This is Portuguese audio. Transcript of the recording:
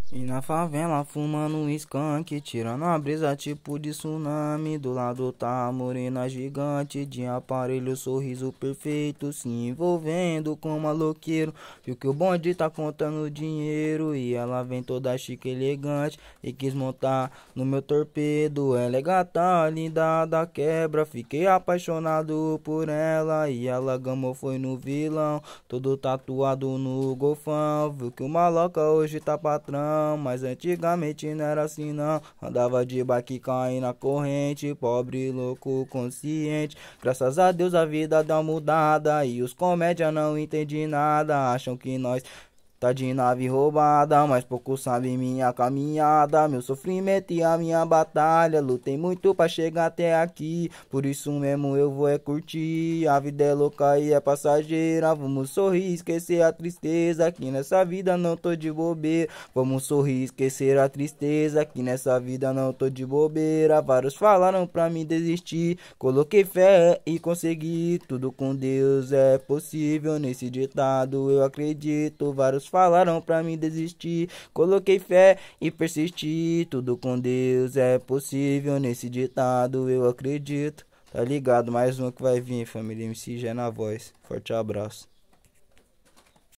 E na favela fumando um skunk, tirando a brisa tipo de tsunami. Do lado tá a morena gigante, de aparelho, sorriso perfeito, se envolvendo com maloqueiro. Viu que o bonde tá contando dinheiro e ela vem toda chique e elegante e quis montar no meu torpedo. Ela é gata, linda da quebra, fiquei apaixonado por ela e ela gamou foi no vilão, todo tatuado no golfão. Viu que o maloca hoje tá patrão, mas antigamente não era assim não. Andava de bike caindo na corrente, pobre louco consciente. Graças a Deus a vida dá uma mudada e os comédia não entendem nada. Acham que nós tá de nave roubada, mas pouco sabe minha caminhada, meu sofrimento e a minha batalha. Lutei muito pra chegar até aqui, por isso mesmo eu vou é curtir. A vida é louca e é passageira, vamos sorrir, esquecer a tristeza, que nessa vida não tô de bobeira. Vamos sorrir, esquecer a tristeza, que nessa vida não tô de bobeira. Vários falaram pra mim desistir, coloquei fé e consegui. Tudo com Deus é possível, nesse ditado eu acredito. Vários falaram pra mim desistir, coloquei fé e persisti. Tudo com Deus é possível, nesse ditado eu acredito. Tá ligado? Mais um que vai vir, família MC já é na voz. Forte abraço.